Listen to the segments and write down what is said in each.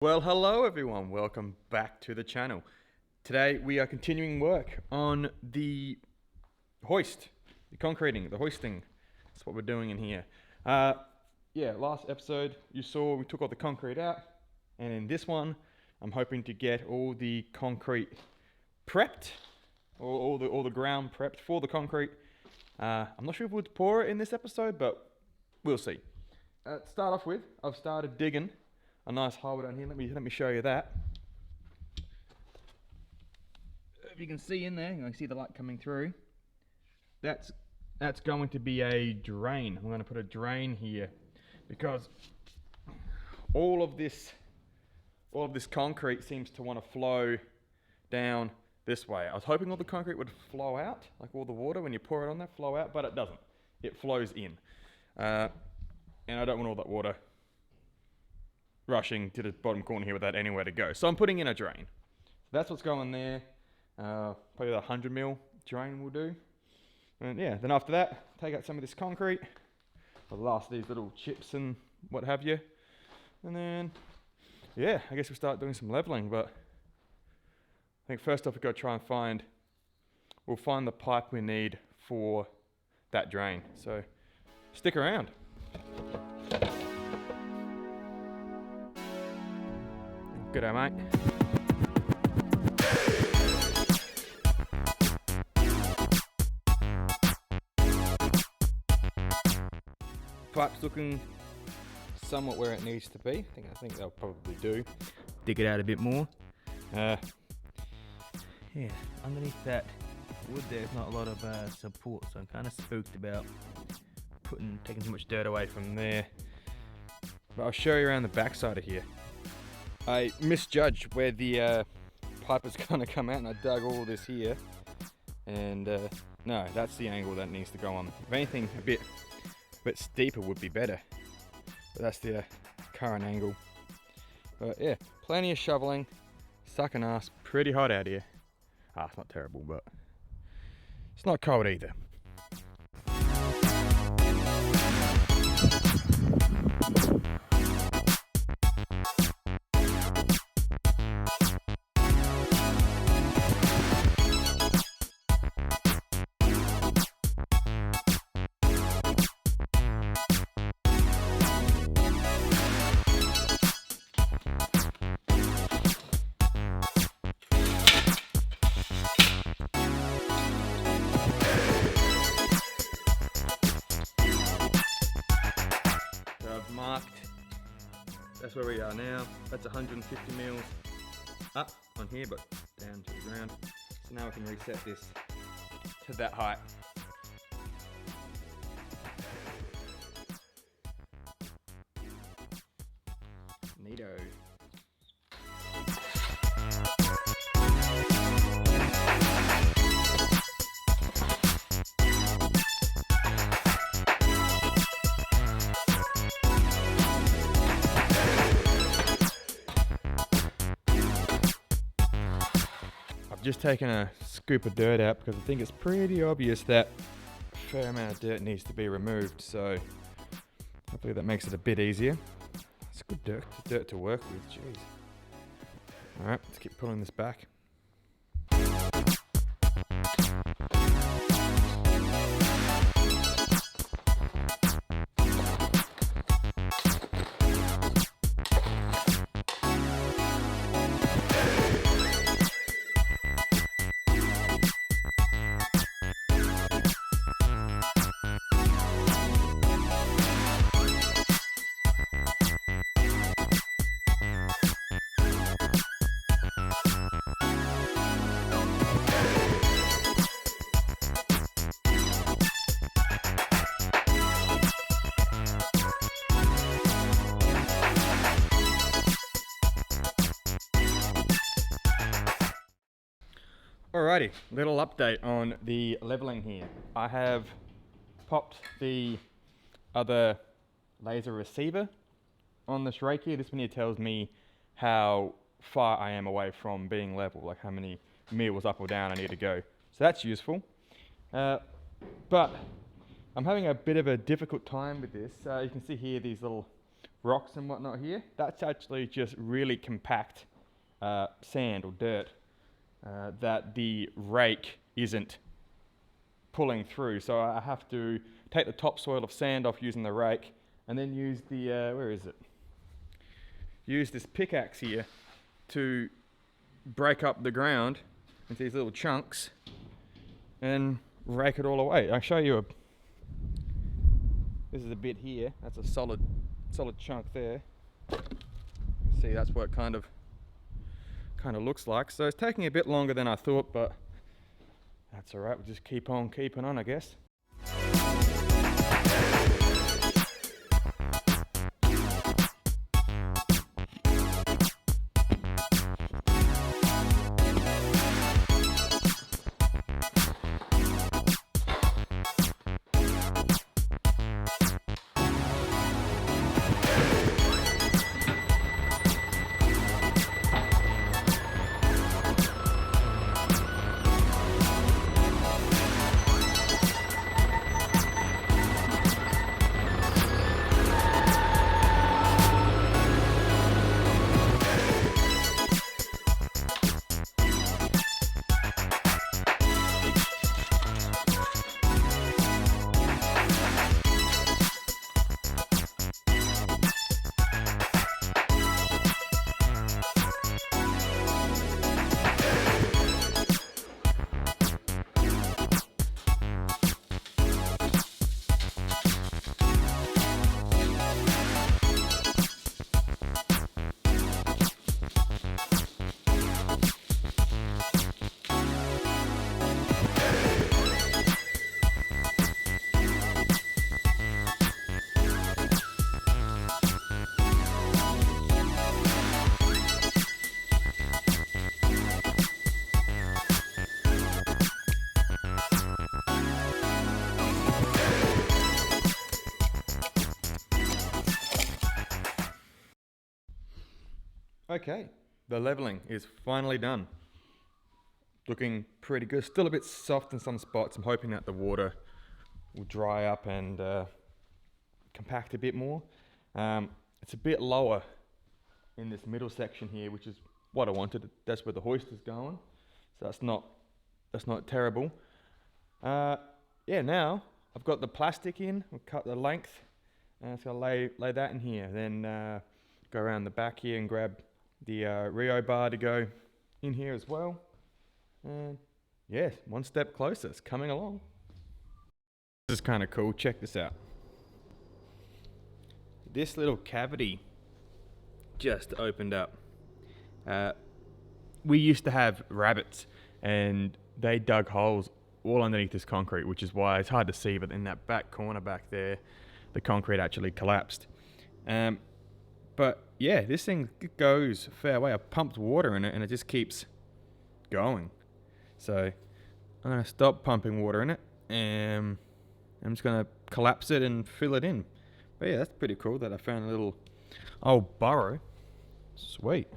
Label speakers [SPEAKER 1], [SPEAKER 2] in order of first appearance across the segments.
[SPEAKER 1] Well, hello everyone, welcome back to the channel. Today we are continuing work on the hoist, the concreting, the hoisting. That's what we're doing in here. Last episode you saw we took all the concrete out, and in this one I'm hoping to get all the concrete prepped, all the ground prepped for the concrete. I'm not sure if we'll pour it in this episode, but we'll see. To start off with, I've started digging a nice hole down here. Let me show you that. If you can see in there, you can see the light coming through. That's going to be a drain. I'm going to put a drain here because all of this concrete seems to want to flow down this way. I was hoping all the concrete would flow out, like all the water when you pour it on there, flow out, but it doesn't. It flows in, and I don't want all that water rushing to the bottom corner here without anywhere to go. So I'm putting in a drain. That's what's going there. Probably the 100mm drain will do. And yeah, then after that, take out some of this concrete, the last of these little chips and what have you. And then, yeah, I guess we'll start doing some leveling, but I think first off we've got to try and we'll find the pipe we need for that drain. So stick around. G'day, mate. Pipe's looking somewhat where it needs to be. I think they'll probably do. Dig it out a bit more. Yeah, underneath that wood there's not a lot of support, so I'm kind of spooked about taking too much dirt away from there. But I'll show you around the backside of here. I misjudged where the pipe is going to come out, and I dug all this here, and no, that's the angle that needs to go on. If anything, a bit steeper would be better, but that's the current angle. But yeah, plenty of shoveling, sucking ass, pretty hot out here. It's not terrible, but it's not cold either. Marked. That's where we are now. That's 150mm up on here, but down to the ground. So now we can reset this to that height. Neato. I've just taken a scoop of dirt out because I think it's pretty obvious that a fair amount of dirt needs to be removed, so hopefully that makes it a bit easier. It's good dirt to work with, jeez. Alright, let's keep pulling this back. Alrighty, little update on the leveling here. I have popped the other laser receiver on this rake here. This one here tells me how far I am away from being level, like how many meters up or down I need to go. So that's useful. But I'm having a bit of a difficult time with this. You can see here these little rocks and whatnot here, that's actually just really compact sand or dirt that the rake isn't pulling through. So I have to take the topsoil of sand off using the rake, and then use the, where is it? Use this pickaxe here to break up the ground into these little chunks and rake it all away. I'll show you this is a bit here, that's a solid chunk there. See, that's what it kind of looks like. So it's taking a bit longer than I thought, but that's all right. We'll just keep on keeping on, I guess. Okay, the leveling is finally done. Looking pretty good. Still a bit soft in some spots. I'm hoping that the water will dry up and compact a bit more. It's a bit lower in this middle section here, which is what I wanted. That's where the hoist is going. So that's not terrible. Yeah, now I've got the plastic in. We'll cut the length, and so I'll lay that in here. Then go around the back here and grab the Rio bar to go in here as well. And yeah, one step closer. It's coming along. This is kind of cool. Check this out. This little cavity just opened up. We used to have rabbits, and they dug holes all underneath this concrete, which is why it's hard to see, but in that back corner back there, the concrete actually collapsed. But yeah, this thing goes a fair way. I pumped water in it and it just keeps going. So I'm going to stop pumping water in it, and I'm just going to collapse it and fill it in. But yeah, that's pretty cool that I found a little old burrow. Sweet.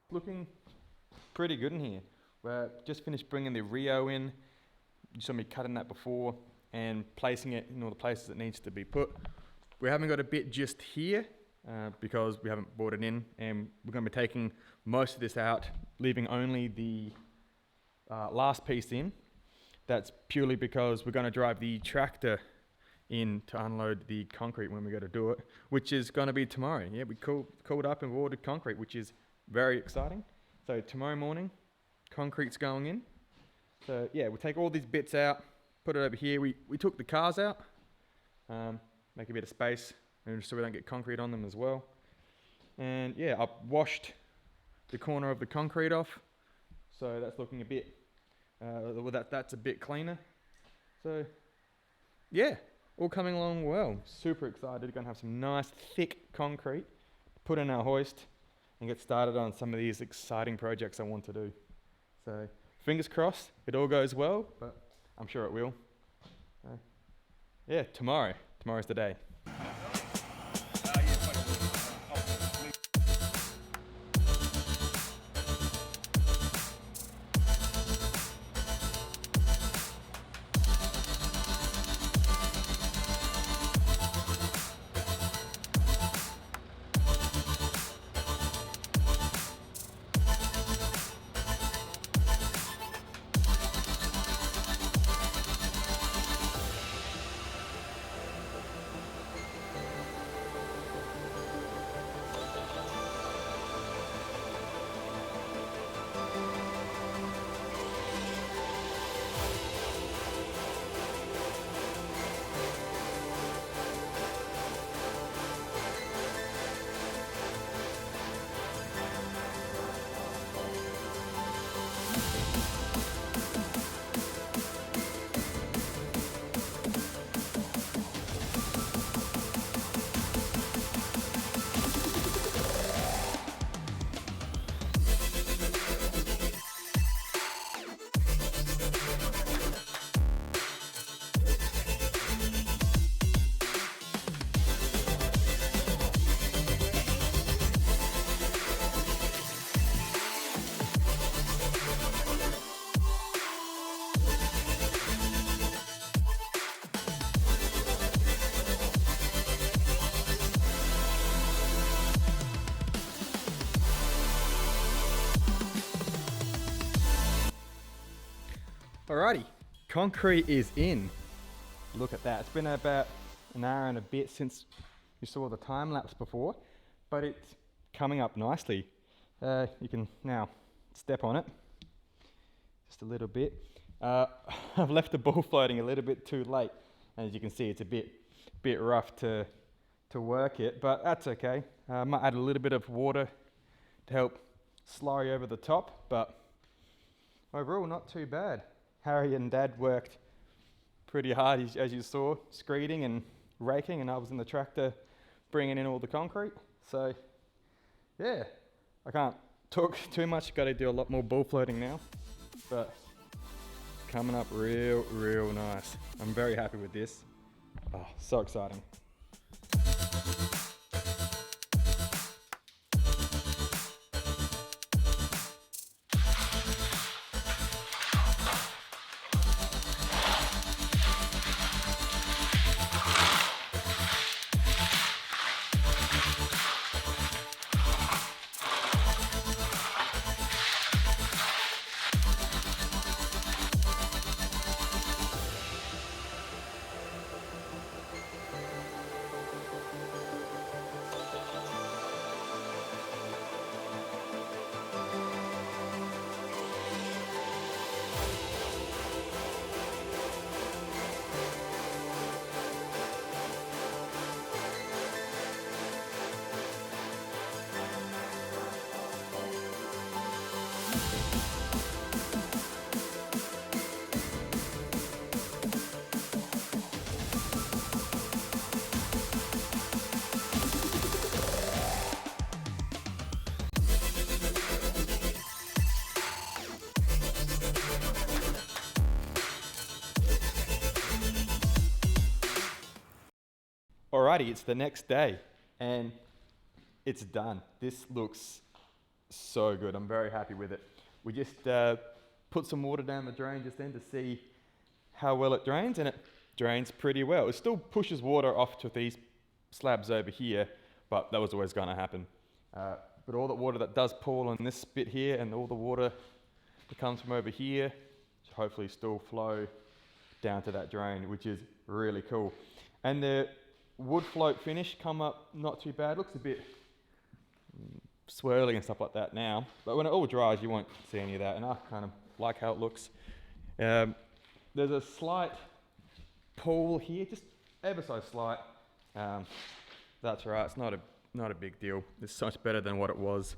[SPEAKER 1] Looking pretty good in here. We're just finished bringing the Rio in. You saw me cutting that before and placing it in all the places it needs to be put. We haven't got a bit just here because we haven't brought it in, and we're going to be taking most of this out, leaving only the last piece in. That's purely because we're going to drive the tractor in to unload the concrete when we go to do it, which is going to be tomorrow. Yeah, we called up and ordered concrete, which is very exciting. So tomorrow morning, concrete's going in. So yeah, we'll take all these bits out, put it over here. We took the cars out, make a bit of space, and so we don't get concrete on them as well. And yeah, I washed the corner of the concrete off, so that's looking a bit, that's a bit cleaner. So yeah, all coming along well. Super excited. Gonna have some nice thick concrete, put in our hoist, and get started on some of these exciting projects I want to do. So fingers crossed it all goes well, but I'm sure it will. Yeah, tomorrow's the day. Alrighty, concrete is in. Look at that. It's been about an hour and a bit since you saw the time lapse before, but it's coming up nicely. You can now step on it just a little bit. I've left the ball floating a little bit too late. As you can see, it's a bit rough to work it, but that's okay. I might add a little bit of water to help slurry over the top, but overall not too bad. Harry and Dad worked pretty hard, as you saw, screeding and raking, and I was in the tractor bringing in all the concrete. So yeah, I can't talk too much, got to do a lot more ball floating now, but coming up real nice. I'm very happy with this. Oh, so exciting. Alrighty, it's the next day and it's done. This looks so good. I'm very happy with it. We just put some water down the drain just then to see how well it drains, and it drains pretty well. It still pushes water off to these slabs over here, but that was always going to happen. But all the water that does pool on this bit here and all the water that comes from over here should hopefully still flow down to that drain, which is really cool. And the wood float finish come up not too bad. Looks a bit swirly and stuff like that now, but when it all dries you won't see any of that, and I kind of like how it looks. There's a slight pull here, just ever so slight. That's right, it's not a big deal. It's so much better than what it was.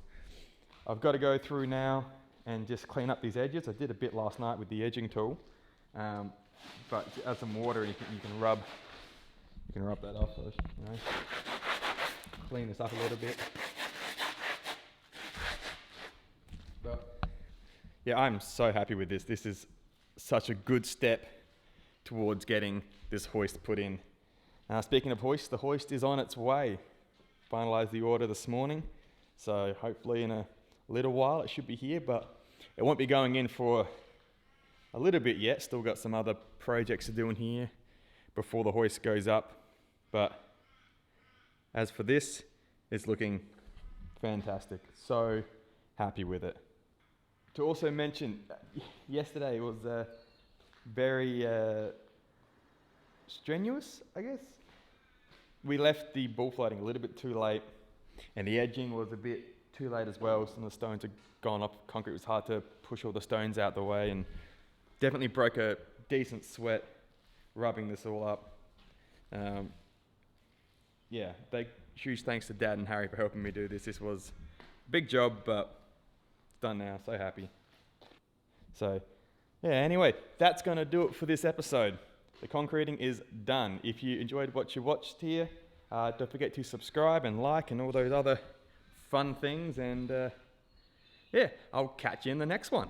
[SPEAKER 1] I've got to go through now and just clean up these edges. I did a bit last night with the edging tool, but add some water and you can rub that off, you know. Clean this up a little bit. But yeah, I'm so happy with this. This is such a good step towards getting this hoist put in. Speaking of hoist, the hoist is on its way. Finalised the order this morning, so hopefully in a little while it should be here, but it won't be going in for a little bit yet. Still got some other projects to do in here before the hoist goes up. But as for this, it's looking fantastic. So happy with it. To also mention, yesterday was very strenuous, I guess. We left the bull floating a little bit too late, and the edging was a bit too late as well. Some of the stones had gone up. Concrete was hard to push all the stones out the way, and definitely broke a decent sweat rubbing this all up. Yeah, huge thanks to Dad and Harry for helping me do this. This was a big job, but it's done now. So happy. So yeah, anyway, that's going to do it for this episode. The concreting is done. If you enjoyed what you watched here, don't forget to subscribe and like and all those other fun things. And yeah, I'll catch you in the next one.